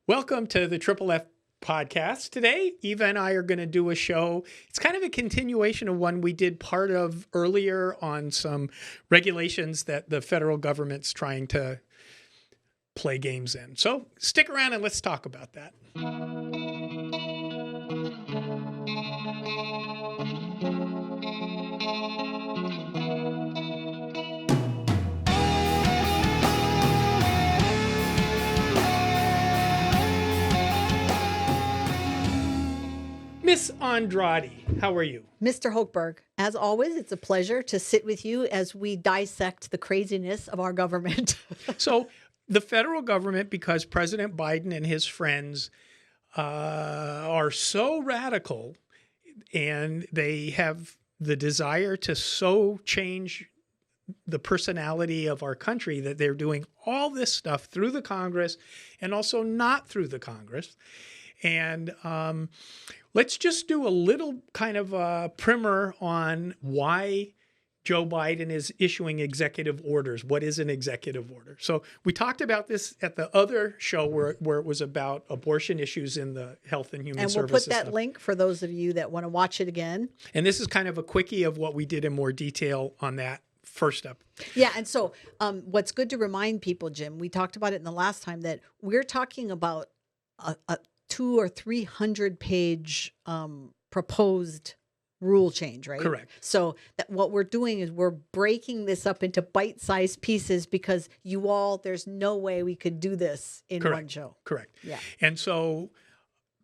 Welcome to the FFF podcast. Today, Eva and I are going to do a show. It's kind of a continuation of one we did part of earlier on some regulations that the federal government's trying to play games in. So stick around and let's talk about that. Miss Andrade, how are you? Mr. Hochberg, as always, it's a pleasure to sit with you as we dissect the craziness of our government. So the federal government, because President Biden and his friends are so radical and they have the desire to so change the personality of our country that they're doing all this stuff through the Congress and also not through the Congress. And let's just do a little kind of a primer on why Joe Biden is issuing executive orders. What is an executive order? So we talked about this at the other show where it was about abortion issues in the Health and Human Services. And we'll put that link for those of you that want to watch it again. And this is kind of a quickie of what we did in more detail on that first up. Yeah. And so what's good to remind people, Jim, we talked about it in the last time that we're talking about a 200 or 300 page proposed rule change, right? Correct. So that what we're doing is we're breaking this up into bite-sized pieces because there's no way we could do this in one show. Correct. Yeah. And so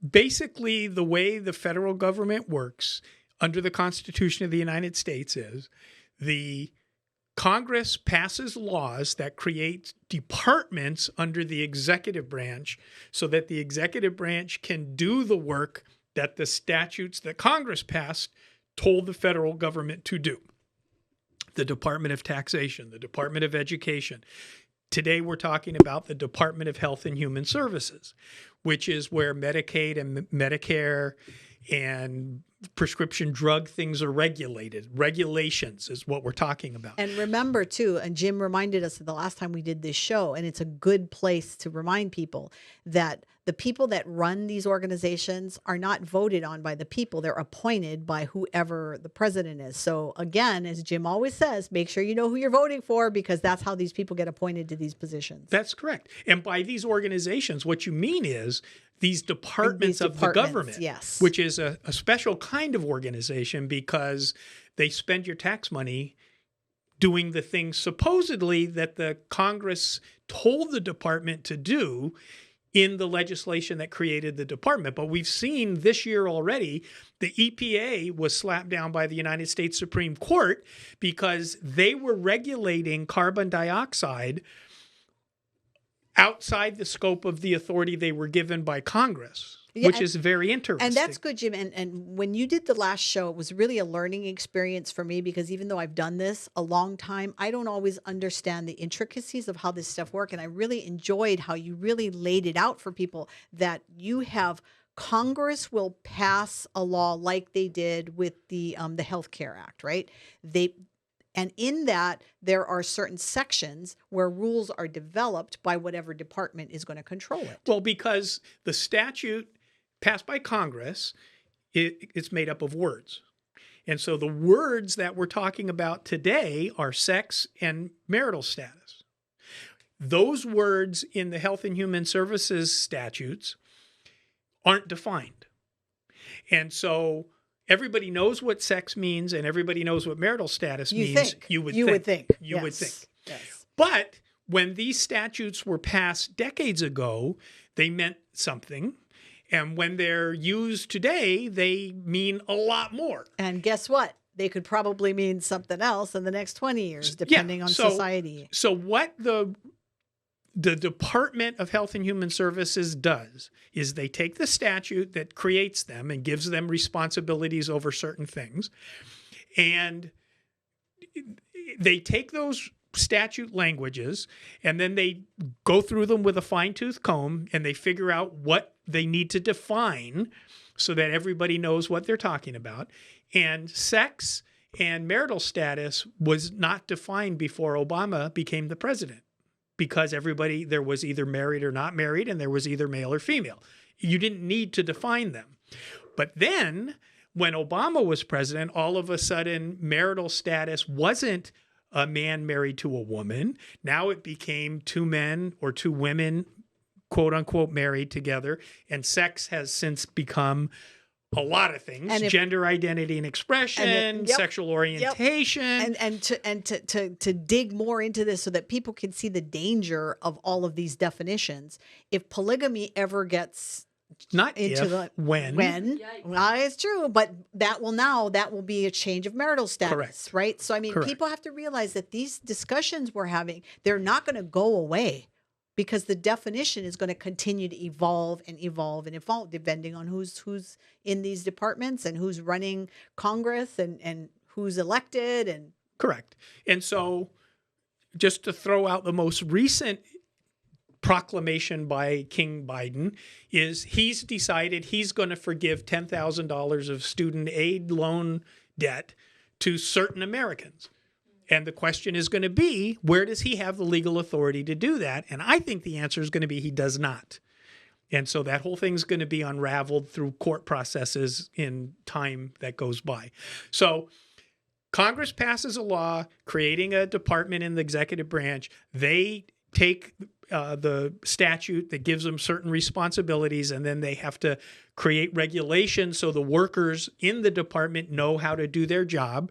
basically the way the federal government works under the Constitution of the United States is the Congress passes laws that create departments under the executive branch so that the executive branch can do the work that the statutes that Congress passed told the federal government to do. The Department of Taxation, the Department of Education. Today we're talking about the Department of Health and Human Services, which is where Medicaid and Medicare and prescription drug things are regulated. Regulations is what we're talking about. And remember, too, and Jim reminded us the last time we did this show, and it's a good place to remind people that the people that run these organizations are not voted on by the people. They're appointed by whoever the president is. So again, as Jim always says, make sure you know who you're voting for because that's how these people get appointed to these positions. That's correct. And by these organizations, what you mean is these departments of the government, yes, which is a special kind of organization because they spend your tax money doing the things supposedly that the Congress told the department to do in the legislation that created the department. But we've seen this year already, the EPA was slapped down by the United States Supreme Court because they were regulating carbon dioxide outside the scope of the authority they were given by Congress, which is very interesting. And that's good, Jim. And when you did the last show, it was really a learning experience for me because even though I've done this a long time, I don't always understand the intricacies of how this stuff works. And I really enjoyed how you really laid it out for people that you have Congress will pass a law like they did with the Health Care Act, right? And in that, there are certain sections where rules are developed by whatever department is going to control it. Well, because the statute passed by Congress, it's made up of words. And so the words that we're talking about today are sex and marital status. Those words in the Health and Human Services statutes aren't defined. And so everybody knows what sex means and everybody knows what marital status means. You would think. Yes. But when these statutes were passed decades ago, they meant something. And when they're used today, they mean a lot more. And guess what? They could probably mean something else in the next 20 years, depending on society. So what the Department of Health and Human Services does is they take the statute that creates them and gives them responsibilities over certain things, and they take those statute languages and then they go through them with a fine-tooth comb and they figure out what they need to define so that everybody knows what they're talking about. And sex and marital status was not defined before Obama became the president. because there was either married or not married, and there was either male or female. You didn't need to define them. But then when Obama was president, all of a sudden marital status wasn't a man married to a woman. Now it became two men or two women, quote unquote, married together. And sex has since become a lot of things: gender identity and expression, sexual orientation. And to dig more into this so that people can see the danger of all of these definitions, if polygamy ever gets not if, when. Well, it's true, but that will be a change of marital status. Correct. Right? So, I mean, people have to realize that these discussions we're having, they're not going to go away, because the definition is going to continue to evolve and evolve and evolve, depending on who's in these departments and who's running Congress and who's elected. And correct. And so just to throw out the most recent proclamation by King Biden is he's decided he's going to forgive $10,000 of student aid loan debt to certain Americans. And the question is going to be, where does he have the legal authority to do that? And I think the answer is going to be he does not. And so that whole thing's going to be unraveled through court processes in time that goes by. So Congress passes a law creating a department in the executive branch. They take the statute that gives them certain responsibilities, and then they have to create regulations so the workers in the department know how to do their job.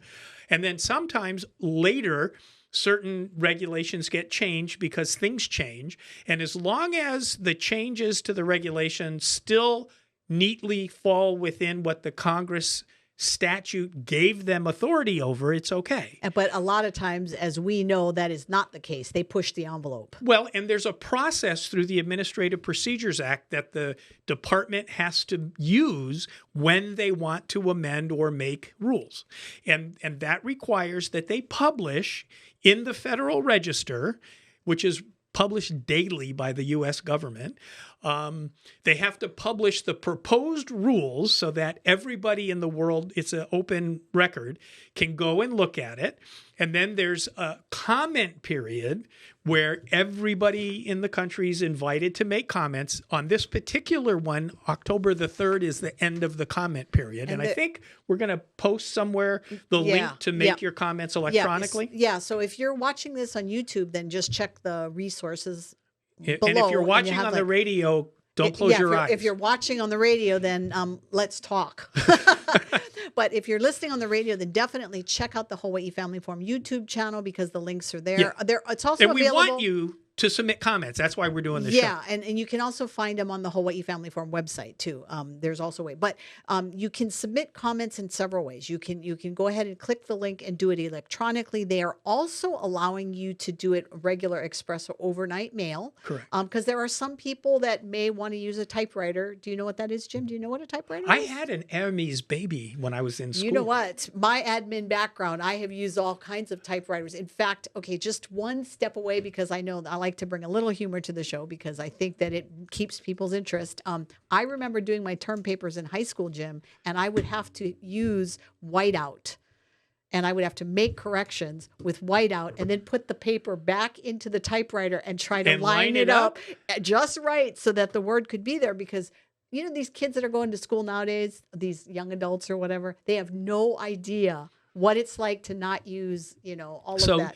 And then sometimes later, certain regulations get changed because things change. And as long as the changes to the regulations still neatly fall within what the Congress statute gave them authority over, it's okay. But a lot of times, as we know, that is not the case. They push the envelope. Well, and there's a process through the Administrative Procedures Act that the department has to use when they want to amend or make rules. And that requires that they publish in the Federal Register, which is published daily by the U.S. government. They have to publish the proposed rules so that everybody in the world, it's an open record, can go and look at it. And then there's a comment period where everybody in the country is invited to make comments. On this particular one, October the 3rd is the end of the comment period. And I think we're going to post somewhere the link to make your comments electronically. Yeah. So if you're watching this on YouTube, then just check the resources below. And if you're watching on the radio, don't close your eyes. If you're watching on the radio, then let's talk. But if you're listening on the radio, then definitely check out the Hawaii Family Forum YouTube channel, because the links are there. It's also and available. We want you to submit comments. That's why we're doing this show. Yeah, and you can also find them on the Hawaii Family Forum website too. There's also a way, but you can submit comments in several ways. You can go ahead and click the link and do it electronically. They are also allowing you to do it regular express or overnight mail. Correct. Because there are some people that may want to use a typewriter. Do you know what that is, Jim? Do you know what a typewriter is? I had an Hermes baby when I was in school. You know what? My admin background, I have used all kinds of typewriters. In fact, okay, just one step away, because I know I like to bring a little humor to the show because I think that it keeps people's interest. I remember doing my term papers in high school, Jim, and I would have to use whiteout. And I would have to make corrections with whiteout and then put the paper back into the typewriter and try to line it up just right so that the word could be there. Because, you know, these kids that are going to school nowadays, these young adults or whatever, they have no idea what it's like to not use, all of that.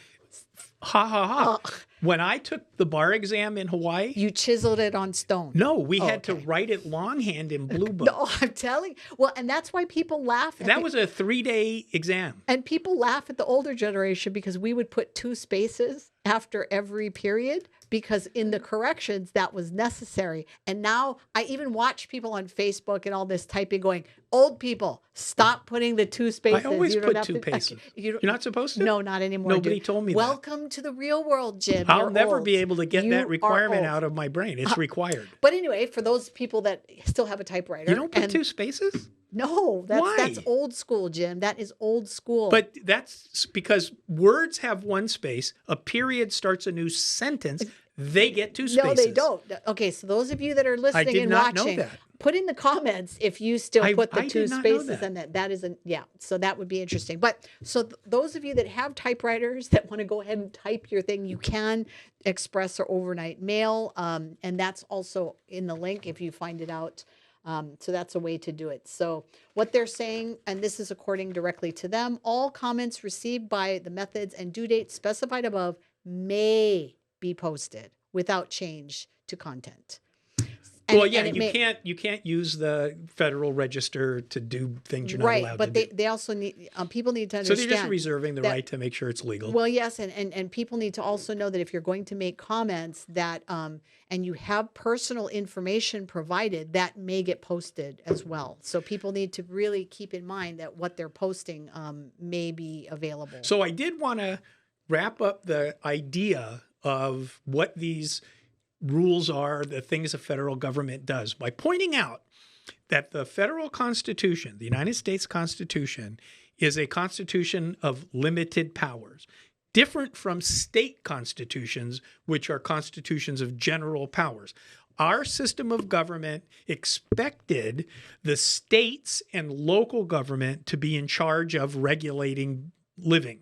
Ha ha ha. When I took the bar exam in Hawaii, you chiseled it on stone. No, we had to write it longhand in blue book. No, I'm telling. Well, and that's why people laugh. That was a 3-day exam. And people laugh at the older generation because we would put 2 spaces after every period, because in the corrections that was necessary. And now I even watch people on Facebook and all this typing going, old people, stop putting the 2 spaces. I always put 2 spaces. You're not supposed to? No, not anymore. Nobody told me Welcome to the real world, Jim. I'll never be able to get that requirement out of my brain. It's required. But anyway, for those people that still have a typewriter. You don't put 2 spaces? No, that's old school, Jim. That is old school. But that's because words have 1 space. A period starts a new sentence. they get 2 spaces. No, they don't. Okay, so those of you that are listening did and not know watching, that. put in the comments if you still put the I 2 did not know spaces that. and that isn't, yeah. So that would be interesting. But so those of you that have typewriters that want to go ahead and type your thing, you can express or overnight mail. And that's also in the link if you find it out. So that's a way to do it. So what they're saying, and this is according directly to them, all comments received by the methods and due dates specified above may be posted without change to content. Well, yeah, you can't use the Federal Register to do things you're not allowed to do. Right, but they also need, people need to understand. So they're just reserving the right to make sure it's legal. Well, yes, and people need to also know that if you're going to make comments that, and you have personal information provided, that may get posted as well. So people need to really keep in mind that what they're posting may be available. So I did want to wrap up the idea of what these rules are, the things the federal government does, by pointing out that the federal Constitution, the United States Constitution, is a constitution of limited powers, different from state constitutions, which are constitutions of general powers. Our system of government expected the states and local government to be in charge of regulating living.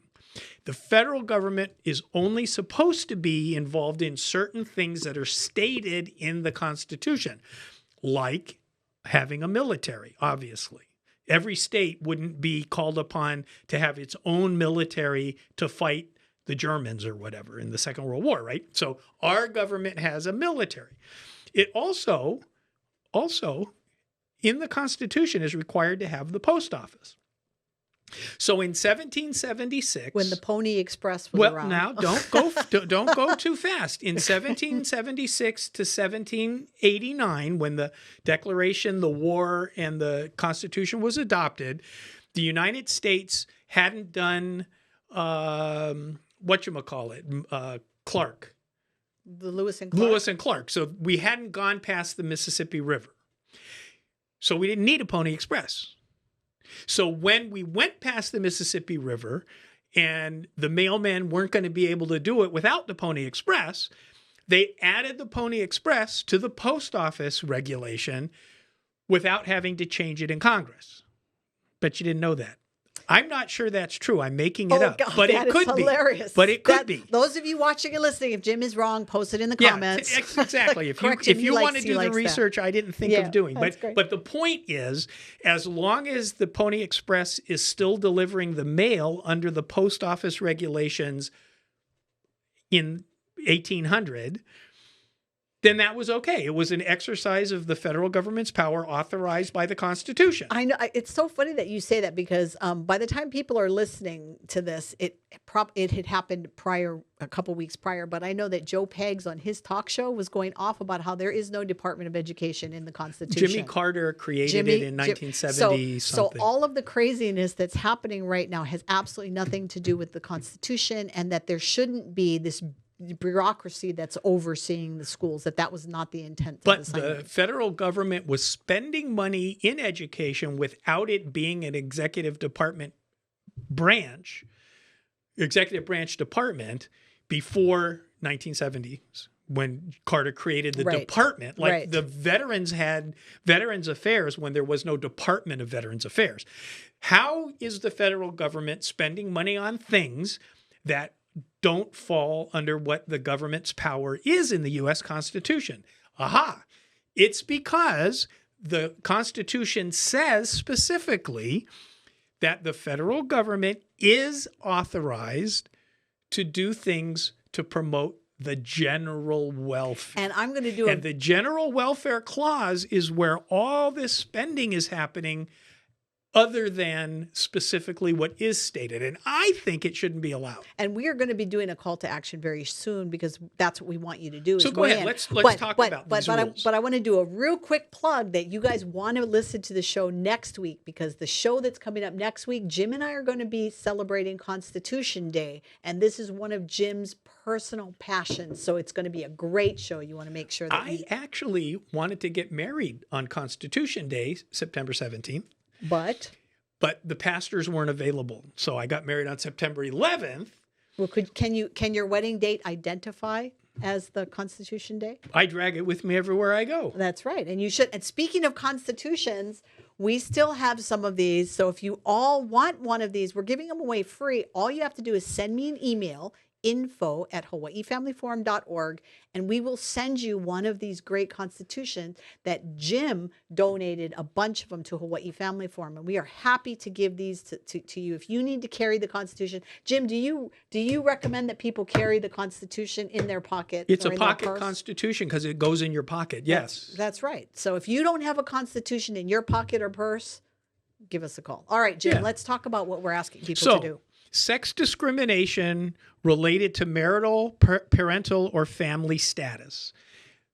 The federal government is only supposed to be involved in certain things that are stated in the Constitution, like having a military, obviously. Every state wouldn't be called upon to have its own military to fight the Germans or whatever in the Second World War, right? So our government has a military. It also in the Constitution is required to have the post office. So in 1776, when the Pony Express was around. Now don't go too fast. In 1776 to 1789, when the Declaration, the war, and the Constitution was adopted, the United States hadn't done Clark. The Lewis and Clark. Lewis and Clark. So we hadn't gone past the Mississippi River. So we didn't need a Pony Express. So when we went past the Mississippi River and the mailmen weren't going to be able to do it without the Pony Express, they added the Pony Express to the post office regulation without having to change it in Congress. Bet you didn't know that. I'm not sure that's true. I'm making it up. God, but it could be. But it could be. Those of you watching and listening, if Jim is wrong, post it in the comments. Exactly. If you want to do the research I didn't think of doing. But the point is, as long as the Pony Express is still delivering the mail under the post office regulations in 1800, then that was okay. It was an exercise of the federal government's power authorized by the Constitution. I know. It's so funny that you say that because by the time people are listening to this, it had happened a couple weeks prior. But I know that Joe Peggs on his talk show was going off about how there is no Department of Education in the Constitution. Jimmy Carter created it in 1970 something. So all of the craziness that's happening right now has absolutely nothing to do with the Constitution, and that there shouldn't be this bureaucracy that's overseeing the schools, that was not the intent. But the federal government was spending money in education without it being an executive branch department before 1970s when Carter created the department. The veterans had Veterans Affairs when there was no Department of Veterans Affairs. How is the federal government spending money on things that don't fall under what the government's power is in the U.S. Constitution? Aha! It's because the Constitution says specifically that the federal government is authorized to do things to promote the general welfare. And I'm going to do And the general welfare clause is where all this spending is happening other than specifically what is stated. And I think it shouldn't be allowed. And we are going to be doing a call to action very soon because that's what we want you to do. So go ahead. Let's talk about these rules. But I want to do a real quick plug that you guys want to listen to the show next week, because the show that's coming up next week, Jim and I are going to be celebrating Constitution Day. And this is one of Jim's personal passions. So it's going to be a great show. You want to make sure that I actually wanted to get married on Constitution Day, September 17th. But the pastors weren't available. So I got married on September 11th. Well, can your wedding date identify as the Constitution Day? I drag it with me everywhere I go. That's right. And you should. And speaking of constitutions, we still have some of these. So if you all want one of these, we're giving them away free. All you have to do is send me an email, info@hawaiifamilyforum.org, and we will send you one of these great constitutions that Jim donated a bunch of them to Hawaii Family Forum, and we are happy to give these to you. If you need to carry the Constitution, Jim, do you recommend that people carry the Constitution in their pocket? It's or a in their pocket purse? Constitution because it goes in your pocket. Yes. That's right. So if you don't have a Constitution in your pocket or purse, give us a call. All right, Jim, let's talk about what we're asking people to do. Sex discrimination related to marital, parental, or family status.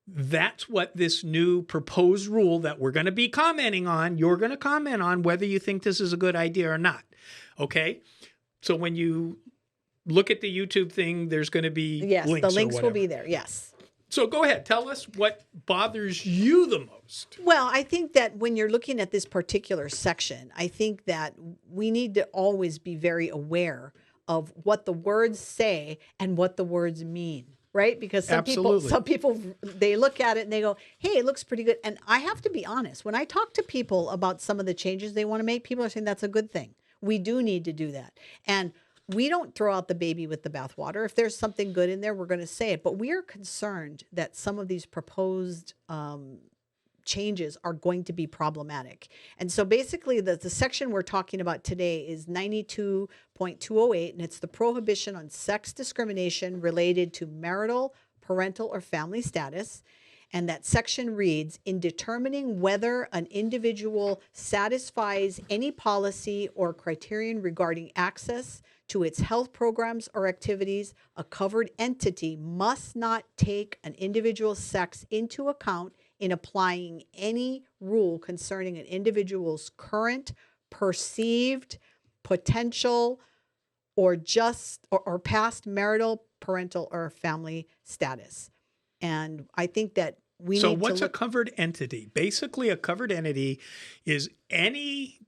That's what this new proposed rule that we're going to be commenting on, you're going to comment on whether you think this is a good idea or not. Okay? So when you look at the YouTube thing, there's going to be links. Yes, the links will be there. Yes. So go ahead. Tell us what bothers you the most. Well, I think that when you're looking at this particular section, I think that we need to always be very aware of what the words say and what the words mean, right? Because some people, they look at it and they go, hey, it looks pretty good. And I have to be honest, when I talk to people about some of the changes they want to make, people are saying that's a good thing. We do need to do that. And we don't throw out the baby with the bathwater. If there's something good in there, we're going to say it. But we are concerned that some of these proposed changes are going to be problematic. And so basically the section we're talking about today is 92.208, and it's the prohibition on sex discrimination related to marital, parental, or family status. And that section reads, in determining whether an individual satisfies any policy or criterion regarding access to its health programs or activities, a covered entity must not take an individual's sex into account in applying any rule concerning an individual's current, perceived, potential, or past marital, parental, or family status. And I think that we need to what's a covered entity? Basically, a covered entity is any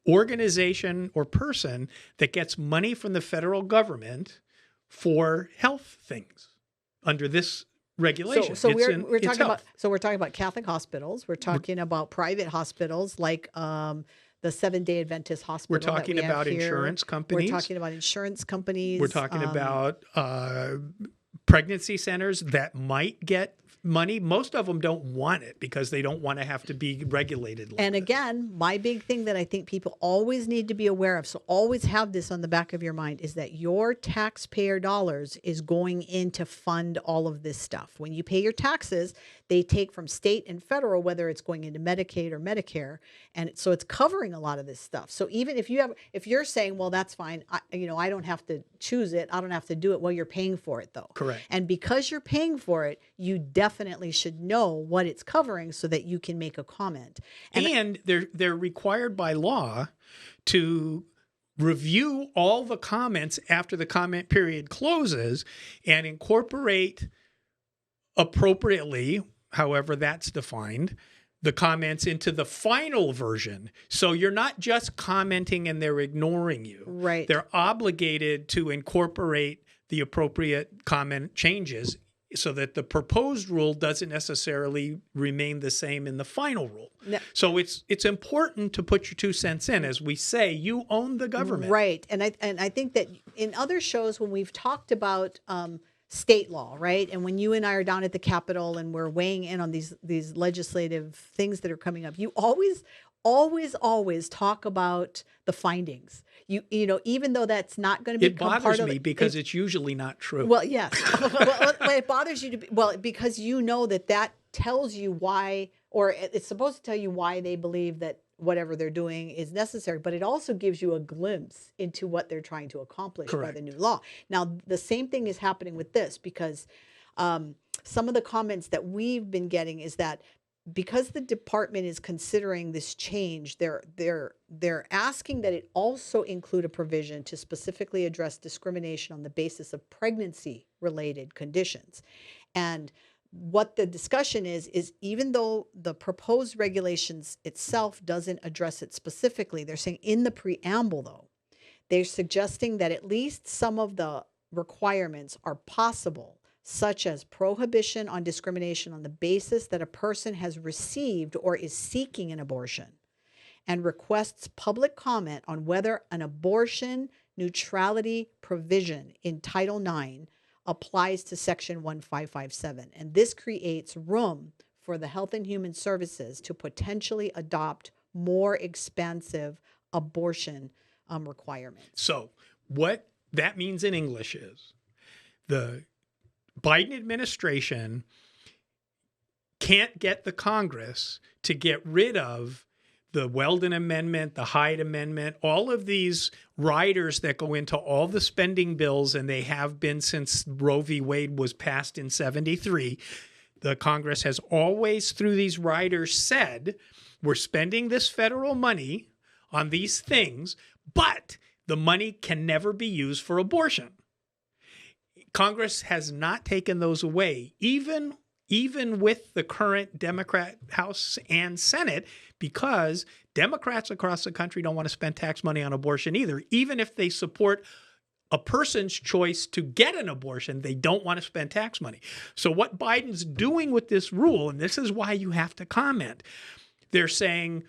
organization or person that gets money from the federal government for health things under this regulation. So we're talking about Catholic hospitals. We're talking about private hospitals like the Seventh-day Adventist Hospital. We're talking about insurance companies. We're talking about insurance companies. We're talking about pregnancy centers that might get money. Most of them don't want it because they don't want to have to be regulated. And again, my big thing that I think people always need to be aware of, so always have this on the back of your mind, is that your taxpayer dollars is going in to fund all of this stuff. When you pay your taxes, they take from state and federal, whether it's going into Medicaid or Medicare. And so it's covering a lot of this stuff. So even if you're saying, well, that's fine, I don't have to choose it, I don't have to do it, well, you're paying for it though. Correct. And because you're paying for it, you definitely should know what it's covering so that you can make a comment. And they're required by law to review all the comments after the comment period closes and incorporate appropriately, however that's defined, the comments into the final version. So you're not just commenting and they're ignoring you. Right. They're obligated to incorporate the appropriate comment changes so that the proposed rule doesn't necessarily remain the same in the final rule. No. So it's important to put your 2 cents in. As we say, you own the government. Right. And I think that in other shows when we've talked about state law, right? And when you and I are down at the Capitol and we're weighing in on these legislative things that are coming up, you always talk about the findings. You know, even though that's not going to be part of it. It bothers me because it's usually not true. Well, yes. Well, it bothers you because you know that tells you why, or it's supposed to tell you why they believe that whatever they're doing is necessary, but it also gives you a glimpse into what they're trying to accomplish by the new law. Now, the same thing is happening with this because some of the comments that we've been getting is that because the department is considering this change, they're asking that it also include a provision to specifically address discrimination on the basis of pregnancy-related conditions. And what the discussion is even though the proposed regulations itself doesn't address it specifically, they're saying in the preamble, though, they're suggesting that at least some of the requirements are possible such as prohibition on discrimination on the basis that a person has received or is seeking an abortion, and requests public comment on whether an abortion neutrality provision in Title IX applies to Section 1557. And this creates room for the Health and Human Services to potentially adopt more expansive abortion requirements. So what that means in English is the Biden administration can't get the Congress to get rid of the Weldon Amendment, the Hyde Amendment, all of these riders that go into all the spending bills, and they have been since Roe v. Wade was passed in 73. The Congress has always, through these riders, said, we're spending this federal money on these things, but the money can never be used for abortion. Congress has not taken those away, even with the current Democrat House and Senate, because Democrats across the country don't want to spend tax money on abortion either. Even if they support a person's choice to get an abortion, they don't want to spend tax money. So what Biden's doing with this rule, and this is why you have to comment, they're saying,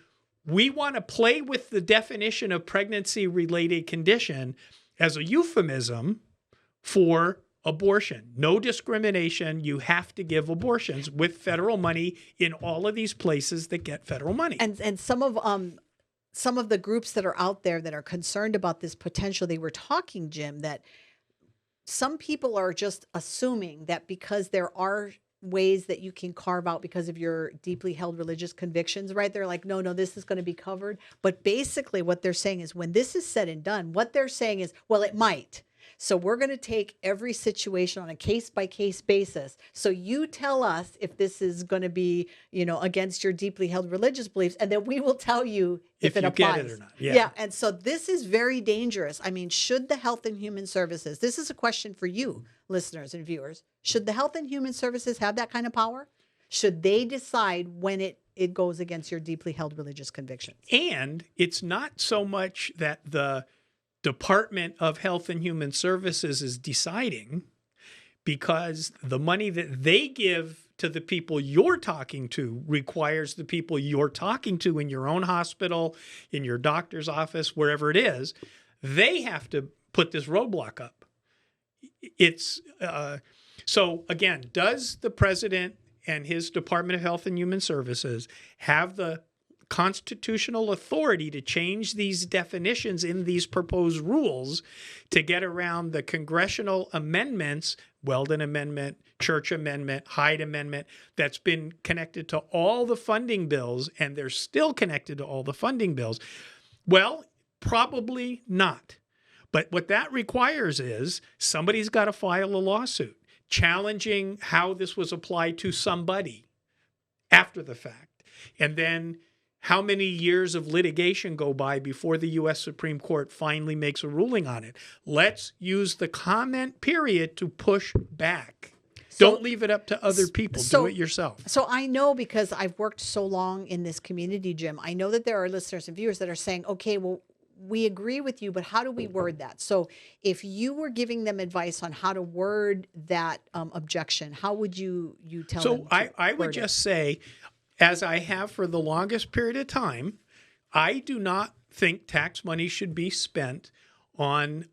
we want to play with the definition of pregnancy-related condition as a euphemism for abortion. No discrimination. You have to give abortions with federal money in all of these places that get federal money. And some of the groups that are out there that are concerned about this potential, they were talking, Jim, that some people are just assuming that because there are ways that you can carve out because of your deeply held religious convictions, right? They're like, no, this is going to be covered. But basically what they're saying is when this is said and done, what they're saying is, well, it might. So we're going to take every situation on a case-by-case basis. So you tell us if this is going to be, against your deeply held religious beliefs, and then we will tell you if it applies. Get it or not. Yeah. And so this is very dangerous. I mean, should the Health and Human Services, this is a question for you, listeners and viewers, should the Health and Human Services have that kind of power? Should they decide when it goes against your deeply held religious convictions? And it's not so much that the Department of Health and Human Services is deciding, because the money that they give to the people you're talking to requires the people you're talking to in your own hospital, in your doctor's office, wherever it is, they have to put this roadblock up. It's so again, does the president and his Department of Health and Human Services have the constitutional authority to change these definitions in these proposed rules to get around the congressional amendments, Weldon Amendment, Church Amendment, Hyde Amendment, that's been connected to all the funding bills, and they're still connected to all the funding bills? Well, probably not. But what that requires is somebody's got to file a lawsuit challenging how this was applied to somebody after the fact. And then how many years of litigation go by before the U.S. Supreme Court finally makes a ruling on it? Let's use the comment period to push back. Don't leave it up to other people. Do it yourself. So I know, because I've worked so long in this community, Jim, I know that there are listeners and viewers that are saying, okay, well, we agree with you, but how do we word that? So if you were giving them advice on how to word that objection, how would you tell them? So I would just say, as I have for the longest period of time, I do not think tax money should be spent on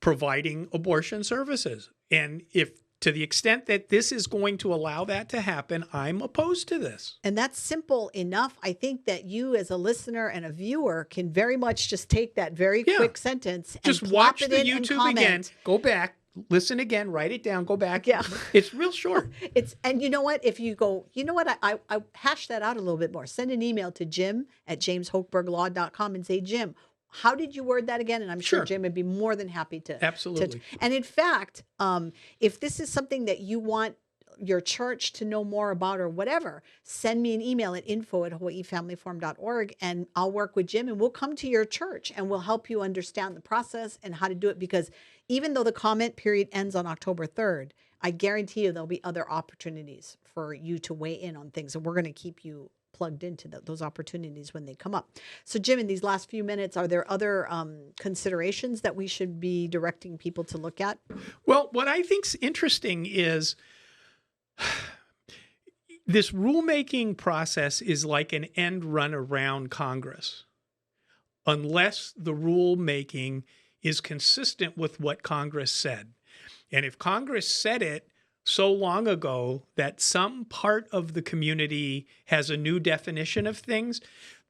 providing abortion services. And if to the extent that this is going to allow that to happen, I'm opposed to this. And that's simple enough. I think that you as a listener and a viewer can very much just take that very quick sentence and just watch the YouTube again, go back, listen again, write it down, go back. Yeah. It's real short. And you know what? If you go, I hash that out a little bit more. Send an email to jim@jameshochberglaw.com and say, Jim, how did you word that again? And I'm sure Jim would be more than happy to. Absolutely. And in fact, if this is something that you want your church to know more about or whatever, send me an email at info@hawaiifamilyforum.org, and I'll work with Jim, and we'll come to your church and we'll help you understand the process and how to do it. Because even though the comment period ends on October 3rd, I guarantee you there'll be other opportunities for you to weigh in on things, and we're going to keep you plugged into those opportunities when they come up. So, Jim, in these last few minutes, are there other considerations that we should be directing people to look at? Well, what I think's interesting is this rulemaking process is like an end run around Congress, unless the rulemaking is consistent with what Congress said. And if Congress said it so long ago that some part of the community has a new definition of things,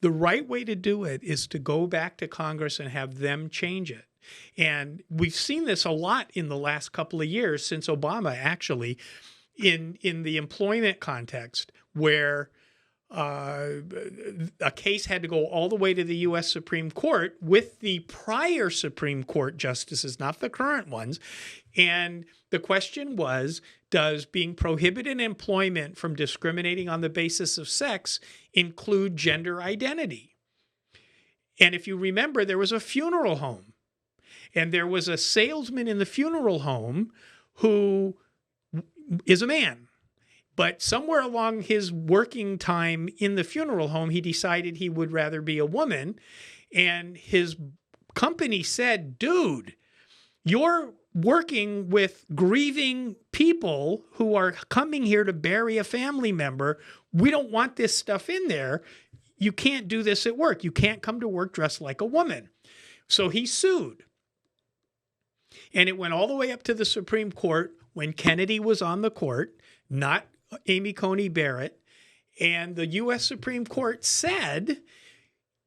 the right way to do it is to go back to Congress and have them change it. And we've seen this a lot in the last couple of years since Obama, actually, in the employment context, where a case had to go all the way to the U.S. Supreme Court with the prior Supreme Court justices, not the current ones. And the question was, does being prohibited in employment from discriminating on the basis of sex include gender identity? And if you remember, there was a funeral home, and there was a salesman in the funeral home who is a man. But somewhere along his working time in the funeral home, he decided he would rather be a woman. And his company said, dude, you're working with grieving people who are coming here to bury a family member. We don't want this stuff in there. You can't do this at work. You can't come to work dressed like a woman. So he sued. And it went all the way up to the Supreme Court when Kennedy was on the court, not Amy Coney Barrett. And the U.S. Supreme Court said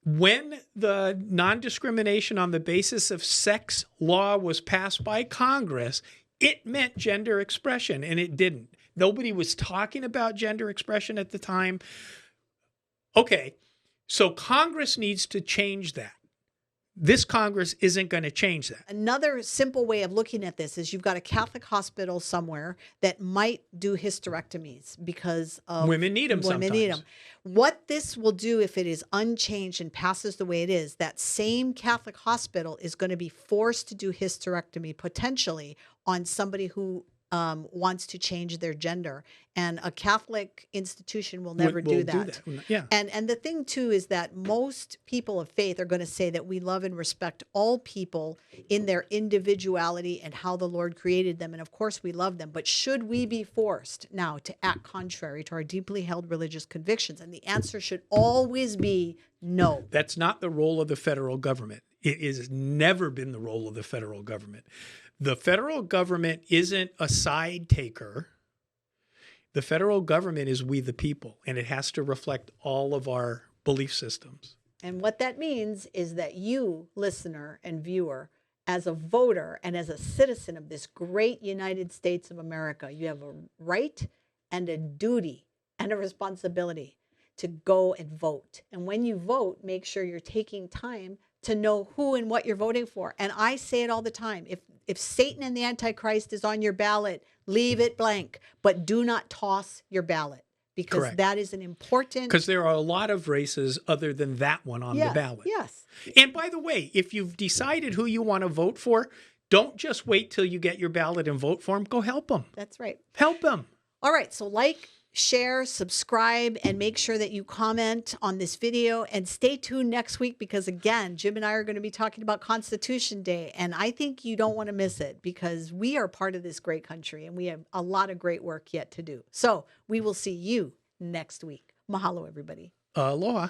when the non-discrimination on the basis of sex law was passed by Congress, it meant gender expression, and it didn't. Nobody was talking about gender expression at the time. Okay, so Congress needs to change that. This Congress isn't going to change that. Another simple way of looking at this is you've got a Catholic hospital somewhere that might do hysterectomies because of women need them sometimes. What this will do if it is unchanged and passes the way it is, that same Catholic hospital is going to be forced to do hysterectomy potentially on somebody who wants to change their gender. And a Catholic institution will never do that. Yeah. And the thing, too, is that most people of faith are going to say that we love and respect all people in their individuality and how the Lord created them. And, of course, we love them. But should we be forced now to act contrary to our deeply held religious convictions? And the answer should always be no. That's not the role of the federal government. It has never been the role of the federal government. The federal government isn't a side taker. The federal government is we the people, and it has to reflect all of our belief systems. And what that means is that you, listener and viewer, as a voter and as a citizen of this great United States of America, you have a right and a duty and a responsibility to go and vote. And when you vote, make sure you're taking time to know who and what you're voting for. And I say it all the time. If Satan and the Antichrist is on your ballot, leave it blank, but do not toss your ballot, because Correct. That is an important... Because there are a lot of races other than that one on the ballot. Yes. And by the way, if you've decided who you want to vote for, don't just wait till you get your ballot and vote for them. Go help them. That's right. Help them. All right. So share, subscribe, and make sure that you comment on this video, and stay tuned next week, because again, Jim and I are going to be talking about Constitution Day, and I think you don't want to miss it, because we are part of this great country and we have a lot of great work yet to do. So we will see you next week. Mahalo, everybody. Aloha.